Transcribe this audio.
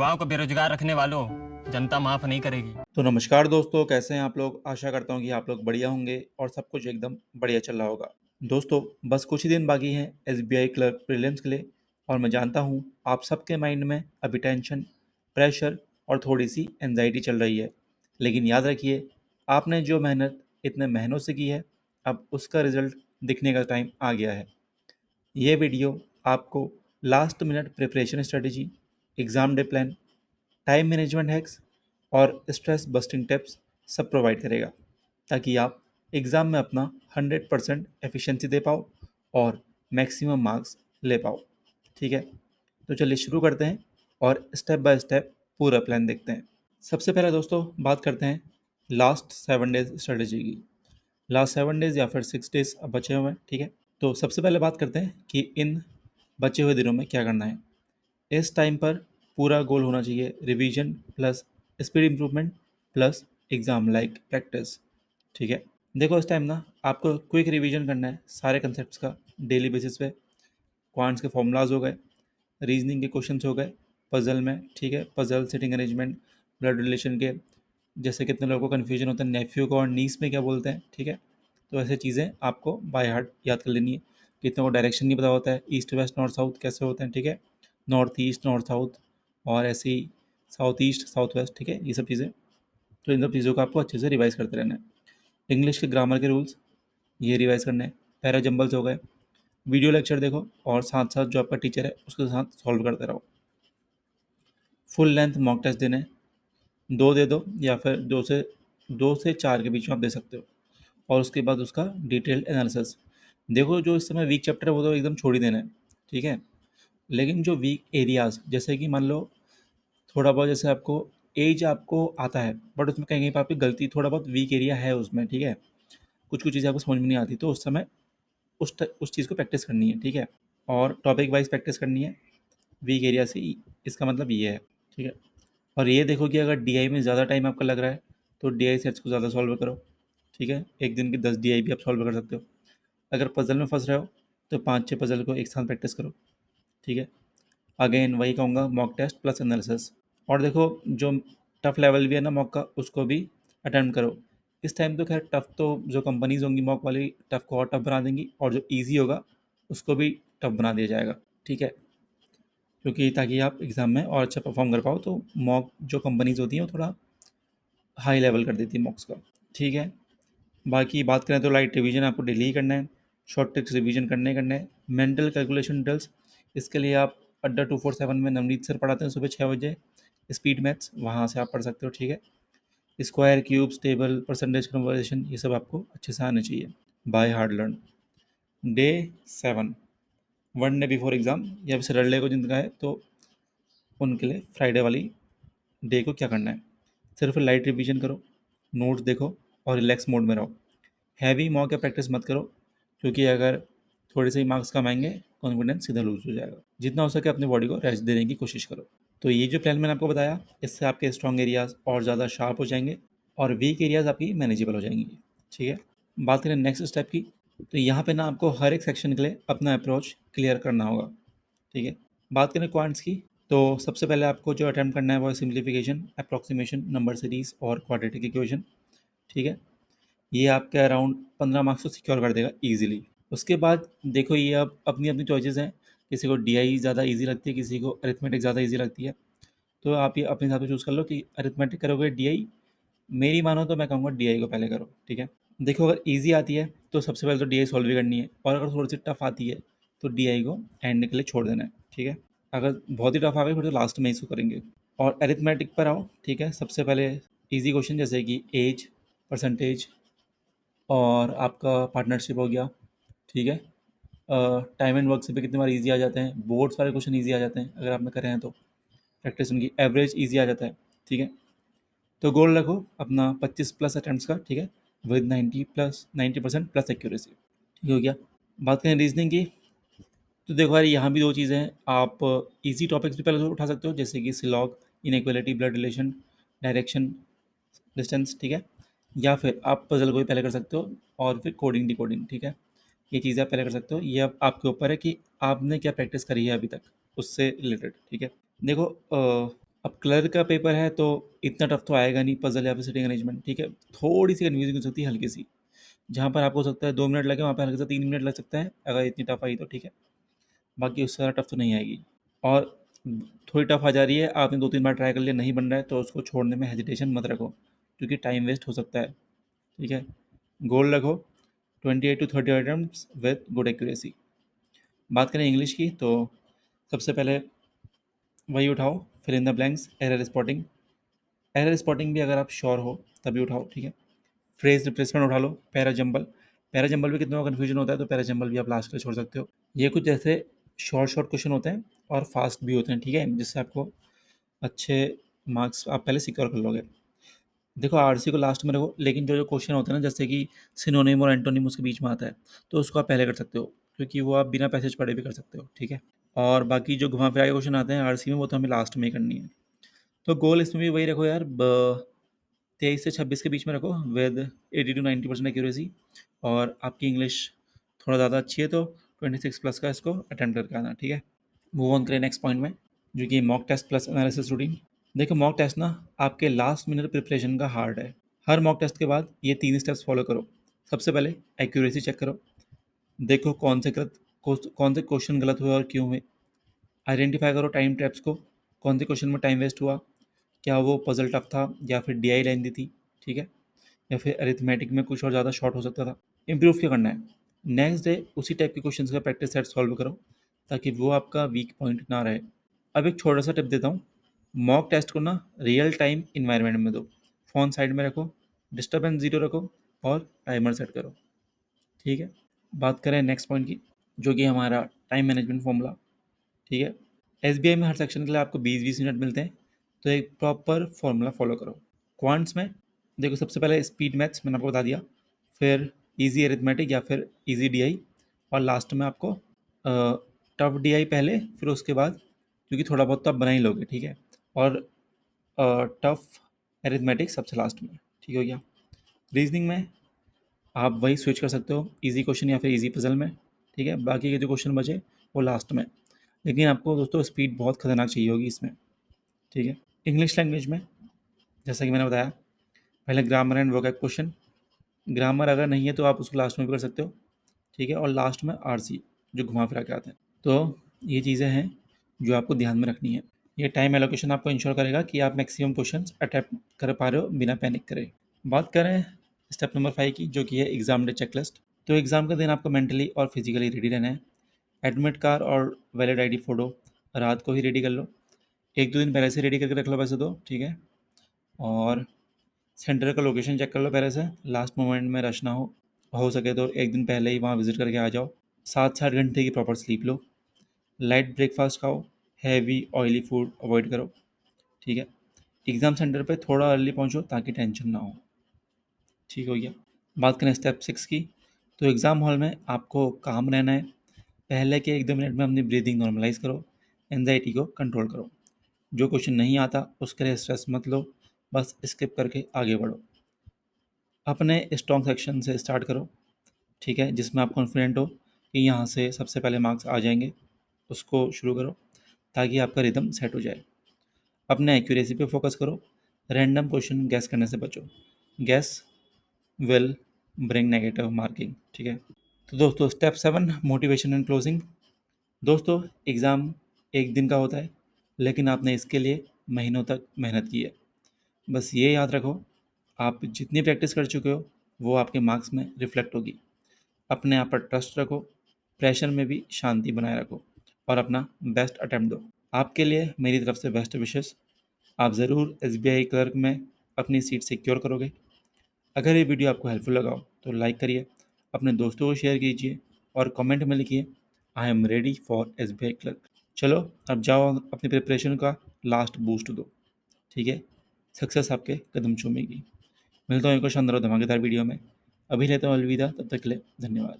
युवाओं को बेरोजगार रखने वालों, जनता माफ नहीं करेगी। तो नमस्कार दोस्तों, कैसे हैं आप लोग? आशा करता हूँ कि आप लोग बढ़िया होंगे और सब कुछ एकदम बढ़िया चल रहा होगा। दोस्तों, बस कुछ ही दिन बाकी हैं एसबीआई क्लर्क प्रीलिम्स के लिए और मैं जानता हूँ आप सबके माइंड में अभी टेंशन, प्रेशर और थोड़ी-सी एंग्जायटी चल रही है। लेकिन याद रखिए, आपने जो मेहनत इतने महीनों से की है, अब उसका रिज़ल्ट दिखने का टाइम आ गया है। ये वीडियो आपको last minute preparation strategy, exam day plan, time management hacks और स्ट्रेस बस्टिंग टिप्स सब प्रोवाइड करेगा ताकि आप एग्ज़ाम में अपना 100% एफिशिएंसी दे पाओ और मैक्सिमम मार्क्स ले पाओ। ठीक है, तो चलिए शुरू करते हैं और स्टेप बाय स्टेप पूरा प्लान देखते हैं। सबसे पहले दोस्तों बात करते हैं लास्ट 7 डेज स्ट्रेटजी की। लास्ट 7 डेज या फिर 6 डेज अब बचे हुए हैं। ठीक है, तो सबसे पहले बात करते हैं कि इन बचे हुए दिनों में क्या करना है। इस टाइम पर पूरा गोल होना चाहिए revision plus speed improvement plus exam like practice. ठीक है, देखो इस टाइम ना आपको क्विक रिवीजन करना है सारे कंसेप्ट का डेली बेसिस पे। क्वांट्स के फॉर्मूलाज हो गए, रीजनिंग के क्वेश्चंस हो गए, पजल में। ठीक है, puzzle sitting arrangement, blood relation के, जैसे कितने लोगों को कन्फ्यूजन होता है नेफ्यू को और नीस में क्या बोलते हैं। ठीक है, तो ऐसे चीज़ें आपको बाय हार्ट याद कर लेनी है। कितने को डायरेक्शन नहीं पता होता है, ईस्ट वेस्ट नॉर्थ साउथ कैसे होते हैं। ठीक है, नॉर्थ ईस्ट नॉर्थ साउथ और ऐसे ही साउथ ईस्ट साउथ वेस्ट। ठीक है, ये सब चीज़ें, तो इन सब चीज़ों को आपको अच्छे से रिवाइज करते रहना है। इंग्लिश के ग्रामर के रूल्स ये रिवाइज करना है। पैरा जंबल्स हो गए, वीडियो लेक्चर देखो और साथ साथ जो आपका टीचर है उसके साथ सॉल्व करते रहो। फुल लेंथ मॉक टेस्ट देने, 2 दे दो या फिर 2 से 4 के बीच में आप दे सकते हो और उसके बाद उसका डिटेल्ड एनालिसिस। देखो जो इस समय वीक चैप्टर है वो तो एकदम छोड़ ही देना है। ठीक है, लेकिन जो वीक एरियाज़ जैसे कि मान लो थोड़ा बहुत जैसे आपको एज आपको आता है बट उसमें कहीं कहीं पर आपकी गलती थोड़ा बहुत वीक एरिया है उसमें। ठीक है, कुछ कुछ चीज़ें आपको समझ में नहीं आती तो उस समय उस चीज़ को प्रैक्टिस करनी है। ठीक है, और टॉपिक वाइज प्रैक्टिस करनी है वीक एरिया से इसका मतलब ये है। ठीक है, और ये देखो कि अगर डीआई में ज़्यादा टाइम आपका लग रहा है तो डीआई सेट्स को ज़्यादा सॉल्व करो। ठीक है, एक दिन की 10 डीआई भी आप सॉल्व कर सकते हो। अगर पजल में फंस रहे हो तो 5-6 पजल को एक साथ प्रैक्टिस करो। ठीक है, अगेन वही कहूँगा मॉक टेस्ट प्लस एनालिसिस। और देखो जो टफ लेवल भी है ना मॉक का उसको भी अटेम्प्ट करो। इस टाइम तो खैर टफ तो जो कंपनीज होंगी मॉक वाली टफ को और टफ बना देंगी और जो ईजी होगा उसको भी टफ बना दिया जाएगा। ठीक है, क्योंकि ताकि आप एग्ज़ाम में और अच्छा परफॉर्म कर पाओ तो मॉक जो कंपनीज होती हैं वो थोड़ा हाई लेवल कर देती है मॉक्स का। ठीक है, बाकी बात करें तो लाइट रिवीजन आपको डेली ही करना है, शॉर्ट ट्रिक्स रिवीजन करने हैं। मेंटल कैलकुलेशन ड्रिल्स, इसके लिए आप अड्डा 247 में नवनीत सर पढ़ाते हैं सुबह 6 बजे, स्पीड मैथ्स वहाँ से आप पढ़ सकते हो। ठीक है, square cubes table percentage conversion ये सब आपको अच्छे से आने चाहिए by hard learn. Day 7, 1 day before exam या फिर सैटरडे को जिनका है तो उनके लिए फ्राइडे वाली डे को क्या करना है, सिर्फ लाइट रिवीजन करो, नोट्स देखो और रिलैक्स मोड में रहो। हैवी मॉक या प्रैक्टिस मत करो क्योंकि अगर थोड़े से ही मार्क्स कम आएंगे कॉन्फिडेंस सीधा लूज हो जाएगा। जितना हो सके अपनी बॉडी को रेस्ट देने की कोशिश करो। तो ये जो प्लान मैंने आपको बताया इससे आपके स्ट्रॉन्ग एरियाज और ज़्यादा शार्प हो जाएंगे और वीक एरियाज आपकी मैनेजेबल हो जाएंगी। ठीक है, बात करें नेक्स्ट स्टेप की तो यहाँ पे ना आपको हर एक सेक्शन के लिए अपना अप्रोच क्लियर करना होगा। ठीक है, बात करें क्वांट्स की तो सबसे पहले आपको जो अटैम्प्ट करना है वो है सिंप्लीफिकेशन, अप्रॉक्सीमेशन, नंबर सीरीज और क्वाड्रेटिक इक्वेशन। ठीक है, ये आपके अराउंड 15 मार्क्स को सिक्योर कर देगा ईजिली। उसके बाद देखो ये अब अपनी अपनी चॉइसेस हैं, किसी को डीआई ज़्यादा इजी लगती है, किसी को अरिथमेटिक ज़्यादा इजी लगती है। तो आप ये अपने हिसाब से चूज़ कर लो कि अरिथमेटिक करोगे डीआई। मेरी मानो तो मैं कहूँगा डीआई को पहले करो। ठीक है, देखो अगर ईजी आती है तो सबसे पहले तो डीआई सॉल्व भी करनी है और अगर थोड़ी सी टफ आती है तो डीआई को एंड के लिए छोड़ देना है। ठीक है, अगर बहुत ही टफ आ गई फिर तो लास्ट में इसको करेंगे। और अरिथमेटिक पर आओ। ठीक है, सबसे पहले ईजी क्वेश्चन जैसे कि एज, परसेंटेज और आपका पार्टनरशिप हो गया। ठीक है, टाइम एंड वर्क से भी कितनी बार इजी आ जाते हैं, बोर्ड्स वाले क्वेश्चन इजी आ जाते हैं अगर आपने करे हैं तो, प्रैक्टिस उनकी एवरेज इजी आ जाता है। ठीक है, तो गोल रखो अपना 25+ अटैम्प्ट्स का। ठीक है, विद 90% प्लस एक्यूरेसी। ठीक हो गया। बात करें रीजनिंग की तो देखो यार यहाँ भी दो चीज़ें हैं, आप इजी टॉपिक्स भी पहले तो उठा सकते हो जैसे कि सिलॉग, inequality, blood relation, direction, distance. ठीक है, या फिर आप पजल को भी पहले कर सकते हो और फिर कोडिंग डिकोडिंग। ठीक है, ये चीज़ें आप पहले कर सकते हो, ये अब आपके ऊपर है कि आपने क्या प्रैक्टिस करी है अभी तक उससे रिलेटेड। ठीक है, देखो अब क्लर्क का पेपर है तो इतना टफ तो आएगा नहीं, पजल या फिर सिटिंग अरेंजमेंट, ठीक है। थोड़ी सी कन्फ्यूजिंग हो सकती है, हल्की सी। जहाँ पर आपको हो सकता है 2 मिनट लगे, वहाँ पर हल्का सा 3 मिनट लग सकता है, अगर इतनी टफ आई तो, ठीक है। बाकी उससे ज़्यादा टफ तो नहीं आएगी। और थोड़ी टफ आ जा रही है, आपने 2-3 बार ट्राई कर लिया, नहीं बन रहा है, तो उसको छोड़ने में हेजिटेशन मत रखो, क्योंकि टाइम वेस्ट हो सकता है, ठीक है। गोल रखो 28 to 30 items with good accuracy. बात करें इंग्लिश की, तो सबसे पहले वही उठाओ, fill in the blanks, error spotting. Error spotting भी अगर आप श्योर हो तभी उठाओ, ठीक है। फ्रेज रिप्लेसमेंट उठा लो, पैरा जंबल। पैरा जंबल भी कितनों का कन्फ्यूजन होता है, तो पैरा जंबल भी आप लास्ट के लिए छोड़ सकते हो। ये कुछ जैसे शॉर्ट शॉर्ट क्वेश्चन होते हैं और फास्ट भी होते हैं, ठीक है, जिससे आपको अच्छे मार्क्स आप पहले सिक्योर कर लोगे। देखो आरसी को लास्ट में रखो, लेकिन जो जो क्वेश्चन होते हैं ना, जैसे कि सिनोनिम और एंटोनिम उसके बीच में आता है, तो उसको आप पहले कर सकते हो, क्योंकि वो आप बिना पैसेज पढ़े भी कर सकते हो, ठीक है। और बाकी जो घुमा फिरा के क्वेश्चन आते हैं आरसी में, वो तो हमें लास्ट में ही करनी है। तो गोल इसमें भी वही रखो यार, 23 से 26 के बीच में रखो, विद 80 to 90% एक्यूरेसी। और आपकी इंग्लिश थोड़ा ज़्यादा अच्छी है तो 26 प्लस का इसको अटैम्प्ट करके आना, ठीक है। मूव ऑन करें नेक्स्ट पॉइंट में, जो कि mock test plus analysis routine. देखो मॉक टेस्ट ना आपके लास्ट मिनट प्रिपरेशन का हार्ड है। हर मॉक टेस्ट के बाद ये 3 स्टेप्स फॉलो करो। सबसे पहले एक्यूरेसी चेक करो, देखो कौन से क्वेश्चन गलत हुए और क्यों हुए। आइडेंटिफाई करो टाइम ट्रैप्स को, कौन से क्वेश्चन में टाइम वेस्ट हुआ, क्या वो पजल टफ था या फिर डीआई लेंदी थी, ठीक है, या फिर अरिथमेटिक में कुछ और ज़्यादा शॉर्ट हो सकता था। इम्प्रूव क्या करना है, नेक्स्ट डे उसी टाइप के क्वेश्चन का प्रैक्टिस सेट सॉल्व करो, ताकि वो आपका वीक पॉइंट ना रहे। अब एक छोटा सा टिप देता हूँ, मॉक टेस्ट को ना रियल टाइम इन्वायरमेंट में दो, फ़ोन साइड में रखो, डिस्टर्बेंस ज़ीरो रखो और टाइमर सेट करो, ठीक है। बात करें नेक्स्ट पॉइंट की, जो कि हमारा टाइम मैनेजमेंट फॉर्मूला, ठीक है। एसबीआई में हर सेक्शन के लिए आपको 20-20 मिनट मिलते हैं, तो एक प्रॉपर फॉर्मूला फॉलो करो। क्वांट्स में देखो, सबसे पहले स्पीड मैथ्स मैंने आपको बता दिया, फिर इजी अरिथमेटिक या फिर इजी डीआई, और लास्ट में आपको टफ डीआई पहले, फिर उसके बाद, क्योंकि थोड़ा बहुत तो आप बना ही लोगे, ठीक है, और टफ अरिथमेटिक सबसे लास्ट में, ठीक हो गया। रीजनिंग में आप वही स्विच कर सकते हो, इजी क्वेश्चन या फिर इजी पजल में, ठीक है। बाकी के जो क्वेश्चन बचे वो लास्ट में, लेकिन आपको दोस्तों स्पीड बहुत खतरनाक चाहिए होगी इसमें, ठीक है। इंग्लिश लैंग्वेज में जैसा कि मैंने बताया, पहले grammar and vocab question. Grammar अगर नहीं है तो आप उसको लास्ट में भी कर सकते हो, ठीक है, और लास्ट में आरसी जो घुमा फिरा के आते हैं। तो ये चीज़ें हैं जो आपको ध्यान में रखनी है। ये टाइम एलोकेशन आपको इंश्योर करेगा कि आप मैक्सिमम क्वेश्चंस अटैम्प्ट कर पा रहे हो बिना पैनिक करे। बात करें स्टेप नंबर 5 की, जो कि है एग्जाम डे चेकलिस्ट। तो एग्ज़ाम के दिन आपको मेंटली और फिजिकली रेडी रहना है। एडमिट कार्ड और वैलिड आईडी फ़ोटो रात को ही रेडी कर लो, 1-2 दिन पहले से रेडी करके रख लो वैसे तो, ठीक है। और सेंटर का लोकेशन चेक कर लो पहले से, लास्ट मोमेंट में रश ना हो सके तो एक दिन पहले ही वहाँ विज़िट करके आ जाओ। 7-8 घंटे की प्रॉपर स्लीप लो, लाइट ब्रेकफास्ट खाओ, हैवी ऑयली फूड अवॉइड करो, ठीक है। एग्ज़ाम सेंटर पे थोड़ा अर्ली पहुँचो ताकि टेंशन ना हो, ठीक हो गया। बात करें स्टेप 6 की, तो एग्ज़ाम हॉल में आपको काम रहना है। पहले के 1-2 मिनट में अपनी ब्रीदिंग नॉर्मलाइज करो, एंजाइटी को कंट्रोल करो। जो क्वेश्चन नहीं आता उसके लिए स्ट्रेस मत लो, बस स्किप करके आगे बढ़ो। अपने स्ट्रॉन्ग सेक्शन से स्टार्ट करो, ठीक है, जिसमें आप कॉन्फिडेंट हो कि यहाँ से सबसे पहले मार्क्स आ जाएंगे, उसको शुरू करो ताकि आपका रिदम सेट हो जाए। अपने एक्यूरेसी पे फोकस करो, रैंडम क्वेश्चन गैस करने से बचो, gas will bring negative marking, ठीक है। तो दोस्तों स्टेप 7, मोटिवेशन एंड क्लोजिंग। दोस्तों एग्ज़ाम एक दिन का होता है, लेकिन आपने इसके लिए महीनों तक मेहनत की है। बस ये याद रखो, आप जितनी प्रैक्टिस कर चुके हो वो आपके मार्क्स में रिफ्लेक्ट होगी। अपने आप पर ट्रस्ट रखो, प्रेशर में भी शांति बनाए रखो और अपना बेस्ट अटेम्प्ट दो। आपके लिए मेरी तरफ से बेस्ट विशेस। आप ज़रूर एसबीआई क्लर्क में अपनी सीट सिक्योर करोगे। अगर ये वीडियो आपको हेल्पफुल लगा हो तो लाइक करिए, अपने दोस्तों को शेयर कीजिए और कमेंट में लिखिए I am ready for SBI clerk. चलो अब जाओ अपनी प्रिपरेशन का लास्ट बूस्ट दो, ठीक है। सक्सेस आपके कदम चूमेगी। मिलता हूँ एक और शानदार और धमाकेदार वीडियो में। अभी लेता हूँ अलविदा, तब तक के लिए धन्यवाद।